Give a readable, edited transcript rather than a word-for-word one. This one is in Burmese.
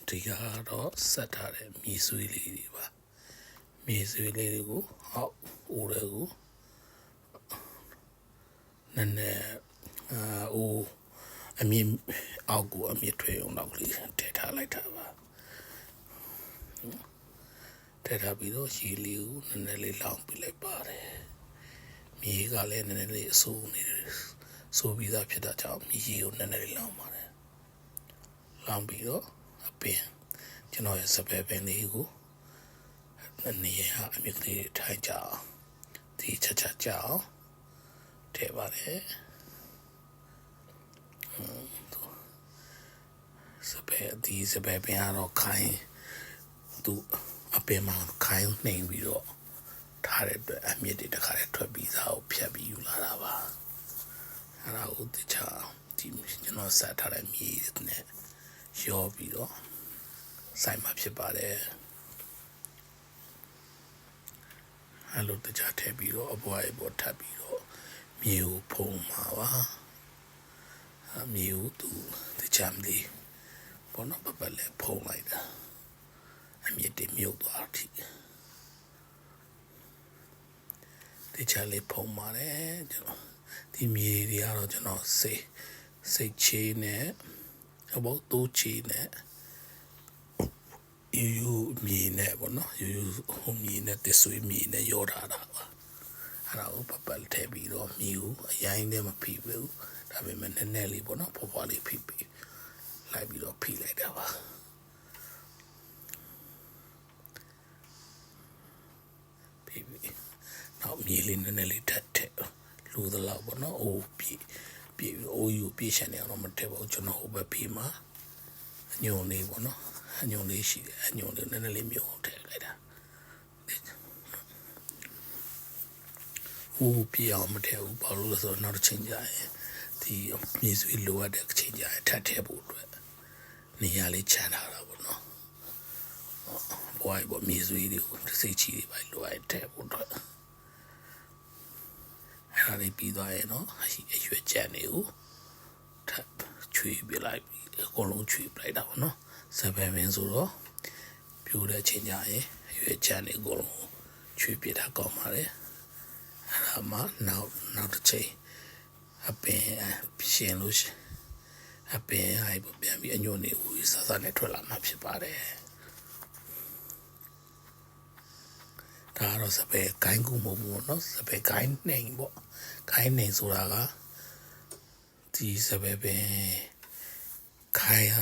ဒီကတော့ဆက်ထားတဲ့မြေဆွေးလေးတွေပါမြေဆွေးလေးတွေကိုအောက်ဦးတွေကိုနည်းနည်းအိုးအမြင့်အောက်ကိုအမြင့်ထွေအောင်တော့လေးထည့်ထားလိုက်တာပါထည့်ထားပြီးတော့ရေလေးကိုနည်းနည်းလေးလောင်းပြလိုက်ပါတယ်မြေကလည်းနည်းနည်းလေးအဆိုးနေတယ်ဆိုပြီးသားဖြစ်တာကြောင့်မြေကြီးကိုနည်းနည်းလေးလောင်းပါတယ်လောင်းပြီးတော့အပင်ကျွန်တော်ရဲ့စပယ်ပင်လေးကိုနေရာအမြင့်လေးထိုင်ကြအောင်ဒီချက်ကြအောင်ထည့်ပါတယ်စပယ်ပင်ကတော့ခိုင်းသူအပင်မှာခိုင်းနှိမ်ပြီးတော့ထားတဲ့အတွက်အမြင့်တွေတခါတည်းထွက်ပြီးသားကိုဖြတ်ပြီးယူလာတာပါအဲ့ဒါကိုတခြားဒီကျွန်တော်ဆက်ထားတဲ့မြေနဲ့ရောပြီးတော့စိုက်မှာဖြစ်ပါတယ်အဲ့လိုတခြားထည့်ပြီးတော့အပွားရေးပေါ်ထပ်ပြီးတော့မြေကိုဖုံးမှာပါမြေကိုသူတခြားမလေးဘောနော်ပလဲဖုံးလိုက်တာအမြင့်တွေမြုပ်သွားတယ်တခြားလေးဖုံးပါတယ်ကျွန်တော်ဒီမြေတွေကတော့ကျွန်တော်စိတ်ချေးနဲ့အဘောတိုးချေးနဲ့ယူမြေနဲ့ပေါ့နော်ယူဟိုမြေနဲ့တဆွေးမြေနဲ့ရောထားတာပါအဲ့ဒါကိုပထည့်ပြီးတော့မြေကိုအရင်နဲ့မဖိဘူးဒါပေမဲ့နည်းနည်းလေးပေါ့နော်ဖွားလေးဖိပြီးလိုက်ပြီးတော့ဖိလိုက်တာပါဖိပြီးနောက်မြေလေးနည်းနည်းလေးထည့်လူသလောက်ပေါ့နော်အိုးပြေအိုးယူပြေချင်တယ်အောင်မထည့်ပါဘူးကျွန်တော်ဟိုဘက်ပြေးမှာအညုံလေးပေါ့နော်အညုံလေးရှိတယ်အညုံလေးနည်းနည်းလေးမြုံထည့်လိုက်တာဟိုပြေအောင်မထည့်ဘူးဘာလို့လဲဆိုတော့နောက်တစ်ချိန်ကြာရင်ဒီမြေဆွေးလိုအပ်တဲ့အချိန်ကြာရင်ထပ်ထည့်ဖို့အတွက်နေရာလေးချန်ထားတာပေါ့နော်ဘွားဘောမြေဆွေးတွေကိုစိတ်ချီတွေပဲလိုအပ်တဲ့ဖို့အတွက်အဲ့ဒါလေးပြီးသွားရင်တော့အရွယ်ကြံနေကိုထပ်ချွေပြလိုက်ပြီးအကုန်လုံးချွေပြလိုက်တာပေါ့နော်စပယ်ပင်ဆိုတော့ပြိုတဲ့အချိန်ကြာရင်အရွယ်ကြံနေအကုန်လုံးချွေပြတာကောင်းပါတယ်အဲ့ဒါမှနောက်တစ်ချိန်အပင်ရှင်လို့အပင်ဟိုက်ပြန်ပြီးအညို့နေဝီဆဆနဲ့ထွက်လာမှဖြစ်ပါတယ်ဒါတော့စပယ်ကိုင်းကူမဟုတ်ဘူးเนาะစပယ်ကိုင်းနှိမ်ပေါ့ကိုင်းနှိမ်ဆိုတာကဒီစပယ်ပင်ခိုင်း